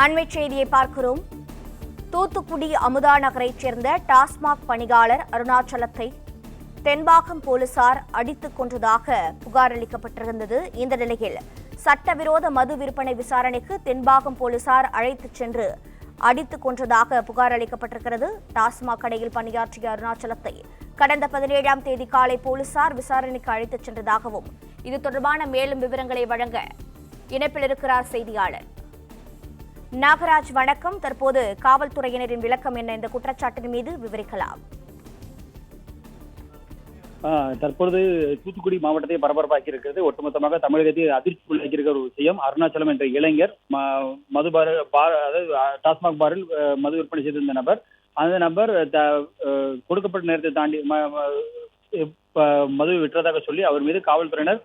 அண்மைச் செய்தியை பார்க்கிறோம். தூத்துக்குடி அமுதா நகரைச் சேர்ந்த டாஸ்மாக் பணியாளர் அருணாச்சலத்தை தென்பாகம் போலீசார் அடித்துக் கொன்றதாக புகார் அளிக்கப்பட்டிருந்தது. இந்த நிலையில் சட்டவிரோத மது விற்பனை விசாரணைக்கு தென்பாகம் போலீசார் அழைத்துச் சென்று அடித்துக் கொன்றதாக புகார் அளிக்கப்பட்டிருக்கிறது. டாஸ்மாக் கடையில் பணியாற்றிய அருணாச்சலத்தை கடந்த 17ஆம் தேதி காலை போலீசார் விசாரணைக்கு அழைத்துச் சென்றதாகவும் இது தொடர்பான மேலும் விவரங்களை வழங்க இணைப்பில் இருக்கிறார் செய்தியாளர் நாகராஜ். வணக்கம். தற்போது காவல்துறையினரின் விளக்கம் என்ன? இந்த குற்றச்சாட்டின் மீது விவரிக்கலாம். தற்பொழுது தூத்துக்குடி மாவட்டத்தை பரபரப்பாக்கி இருக்கிறது. ஒட்டுமொத்தமாக தமிழகத்தை அதிர்ச்சி உள்ளாக்கியிருக்கிற ஒரு விஷயம். அருணாச்சலம் என்ற இளைஞர் மது அதாவது டாஸ்மாக் பாரில் மது விற்பனை செய்திருந்த நபர், அந்த நபர் கொடுக்கப்பட்ட நேரத்தை தாண்டி மது விற்றதாக சொல்லி அவர் மீது காவல்துறையினர்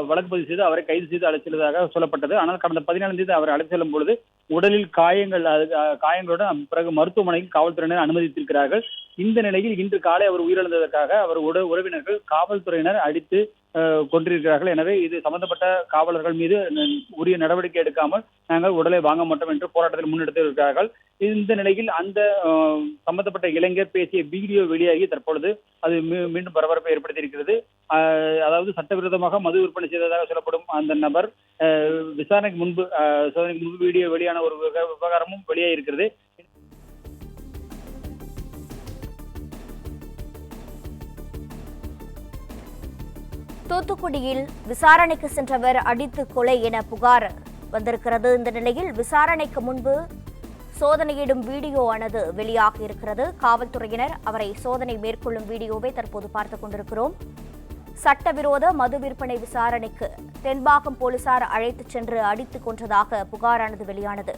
வழக்கு பதிவு செய்து அவரை கைது செய்து அழைத்து செல்வதாக சொல்லப்பட்டது. ஆனால் கடந்த 14ஆம் தேதி அவரை அழைத்து செல்லும் பொழுது உடலில் காயங்களுடன் பிறகு மருத்துவமனையில் காவல்துறையினர் அனுமதித்திருக்கிறார்கள். இந்த நிலையில் இன்று காலை அவர் உயிரிழந்ததற்காக அவர் உறவினர்கள் காவல்துறையினர் அடித்து கொண்டிருக்கிறார்கள். எனவே இது சம்பந்தப்பட்ட காவலர்கள் மீது உரிய நடவடிக்கை எடுக்காமல் நாங்கள் உடலை வாங்க மாட்டோம் என்று போராட்டத்தில் முன்னெடுத்திருக்கிறார்கள். இந்த நிலையில் அந்த சம்பந்தப்பட்ட இளைஞர் பேசிய வீடியோ வெளியாகி தற்பொழுது அது மீண்டும் பரபரப்பை ஏற்படுத்தியிருக்கிறது. அதாவது சட்டவிரோதமாக மது விற்பனை செய்ததாக சொல்லப்படும் அந்த நபர் சோதனைக்கு முன்பு வீடியோ வெளியான ஒரு விவகாரமும் வெளியாக இருக்கிறது. தூத்துக்குடியில் விசாரணைக்கு சென்றவர் அடித்து கொலை என புகார் வந்திருக்கிறது. இந்த நிலையில் விசாரணைக்கு முன்பு சோதனையிடும் வீடியோ ஆனது வெளியாக இருக்கிறது. காவல்துறையினர் அவரை சோதனை மேற்கொள்ளும் வீடியோவை தற்போது பார்த்துக் கொண்டிருக்கிறோம். சட்டவிரோத மது விற்பனை விசாரணைக்கு தென்பாகம் போலீசார் அழைத்துச் சென்று அடித்துக் கொன்றதாக புகாரானது வெளியானது.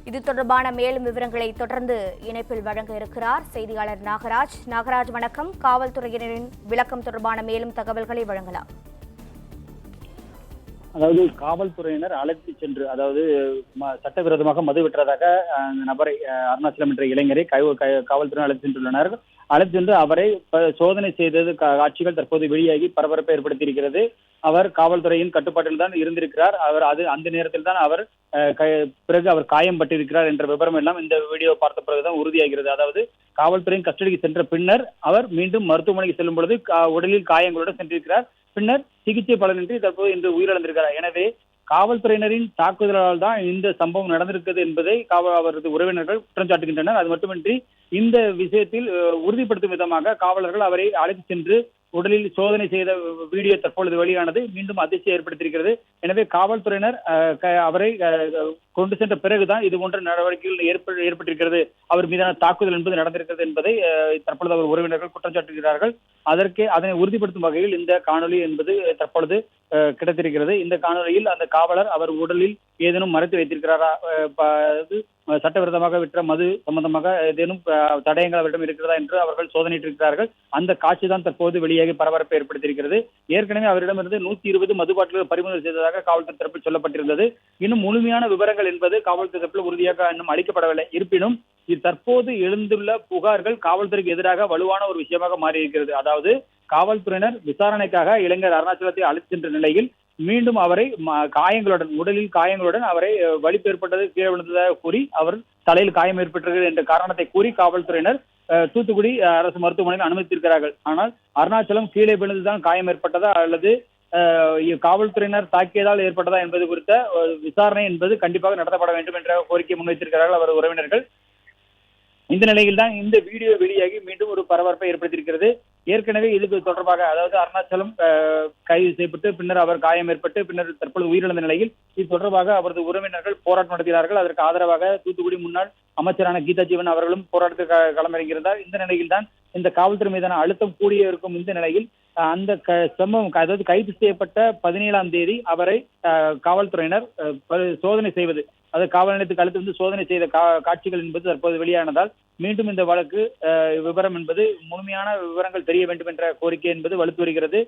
இது தொடர்பான மேலும் விவரங்களை தொடர்ந்து இணைப்பில் வழங்க இருக்கிறார் செய்தியாளர் நாகராஜ். நாகராஜ், வணக்கம். காவல்துறையினரின் விளக்கம் தொடர்பான மேலும் தகவல்களை வழங்கலாம். அதாவது காவல்துறையினர் அழைத்து சென்று, அதாவது சட்டவிரோதமாக மது விற்றதாக அந்த நபரை, அருணாச்சலம் என்ற இளைஞரை காவல்துறையினர் அழைத்து சென்றுள்ளனர். அழைத்து சென்று அவரை சோதனை செய்தது காட்சிகள் தற்போது வெளியாகி பரபரப்பை ஏற்படுத்தியிருக்கிறது. அவர் காவல்துறையின் கட்டுப்பாட்டில் தான் இருந்திருக்கிறார். அந்த நேரத்தில் தான் அவர் பிறகு அவர் காயம் பட்டிருக்கிறார் என்ற விவரம் எல்லாம் இந்த வீடியோ பார்த்த பிறகுதான் உறுதியாகிறது. அதாவது காவல்துறையின் கஸ்டடிக்கு சென்ற பின்னர் அவர் மீண்டும் மருத்துவமனைக்கு செல்லும் பொழுது உடலில் காயங்களுடன் சென்றிருக்கிறார். பின்னர் சிகிச்சை பலனின்றி தற்போது இன்று உயிரிழந்திருக்கிறார். எனவே காவல்துறையினரின் தாக்குதலால் தான் இந்த சம்பவம் நடந்திருக்கிறது என்பதை அவரது உறவினர்கள் குற்றம் சாட்டுகின்றனர். அது மட்டுமின்றி இந்த விஷயத்தில் உறுதிப்படுத்தும் விதமாக காவலர்கள் அவரை அழைத்து சென்று உடலில் சோதனை செய்த வீடியோ தற்பொழுது வெளியானது மீண்டும் அதிர்ச்சி ஏற்படுத்தியிருக்கிறது. எனவே காவல்துறையினர் அவரை கொண்டு சென்ற பிறகுதான் இது போன்ற நடவடிக்கைகள் ஏற்பட்டிருக்கிறது, அவர் மீதான தாக்குதல் என்பது நடந்திருக்கிறது என்பதை தற்பொழுது அவர் உறவினர்கள் குற்றம் சாட்டுகிறார்கள். அதனை உறுதிப்படுத்தும் வகையில் இந்த காணொலி என்பது தற்பொழுது கிடைத்திருக்கிறது. இந்த காணொலியில் அந்த காவலர் அவர் உடலில் ஏதேனும் மறைத்து வைத்திருக்கிறாரா, சட்டவிரோதமாக விற்ற மது சம்பந்தமாக ஏதேனும் தடயங்கள் அவரிடம் இருக்கிறதா என்று அவர்கள் சோதனையிட்டிருக்கிறார்கள். அந்த காட்சி தான் தற்போது வெளியாகி பரபரப்பை ஏற்படுத்தியிருக்கிறது. ஏற்கனவே அவரிடமிருந்து 120 மது பாட்டில்கள் பறிமுதல் செய்ததாக காவல்துறை தரப்பில் சொல்லப்பட்டிருந்தது. இன்னும் முழுமையான விவரங்கள் என்பது காவல்துறை தரப்பில் உறுதியாக இன்னும் அளிக்கப்படவில்லை. இருப்பினும் இது தற்போது எழுந்துள்ள புகார்கள் காவல்துறைக்கு எதிராக வலுவான ஒரு விஷயமாக மாறியிருக்கிறது. அதாவது காவல்துறையினர் விசாரணைக்காக இளைஞர் அருணாச்சலத்தை அழைத்து சென்ற நிலையில் மீண்டும் அவரை உடலில் காயங்களுடன் அவரை வலிப்பு ஏற்பட்டது, கீழே விழுந்ததாக கூறி அவர் தலையில் காயம் ஏற்பட்டிருக்கிறது என்ற காரணத்தை கூறி காவல்துறையினர் தூத்துக்குடி அரசு மருத்துவமனையில் அனுமதித்திருக்கிறார்கள். ஆனால் அருணாச்சலம் கீழே விழுந்துதான் காயம் ஏற்பட்டதா அல்லது காவல்துறையினர் தாக்கியதால் ஏற்பட்டதா என்பது குறித்த விசாரணை என்பது கண்டிப்பாக நடத்தப்பட வேண்டும் என்ற கோரிக்கை முன்வைத்திருக்கிறார்கள் அவர் உறவினர்கள். இந்த நிலையில் தான் இந்த வீடியோ வெளியாகி மீண்டும் ஒரு பரபரப்பை ஏற்படுத்தியிருக்கிறது. ஏற்கனவே இது தொடர்பாக, அதாவது அருணாச்சலம் கைது செய்யப்பட்டு பின்னர் அவர் காயம் ஏற்பட்டு பின்னர் தற்பொழுது உயிரிழந்த நிலையில் இது தொடர்பாக அவரது உறவினர்கள் போராட்டம் நடத்தினார்கள். அதற்கு ஆதரவாக தூத்துக்குடி முன்னாள் அமைச்சரான கீதா ஜீவன் அவர்களும் போராட்டத்துக்கு களமிறங்கியிருந்தார். இந்த நிலையில் தான் இந்த காவல்துறை மீதான அழுத்தம் கூடிய இருக்கும். இந்த நிலையில் அந்த சம்பவம், அதாவது கைது செய்யப்பட்ட 17ஆம் தேதி அவரை காவல்துறையினர் சோதனை செய்வது, அது காவல் நிலையத்துக்கு அழைத்து வந்து சோதனை செய்த காட்சிகள் என்பது தற்போது வெளியானதால் மீண்டும் இந்த வழக்கு விவரம் என்பது முழுமையான விவரங்கள் தெரிய வேண்டும் என்ற கோரிக்கை என்பது வலுத்து வருகிறது.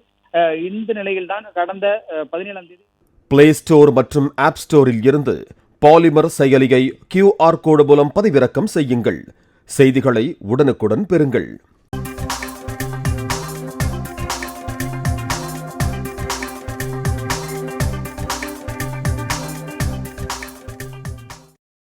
இந்த நிலையில் தான் கடந்த 17ஆம் தேதி பிளே ஸ்டோர் மற்றும் ஆப் ஸ்டோரில் இருந்து பாலிமர் செயலியை QR கோடு மூலம் பதிவிறக்கம் செய்யுங்கள். செய்திகளை உடனுக்குடன் பெறுங்கள்.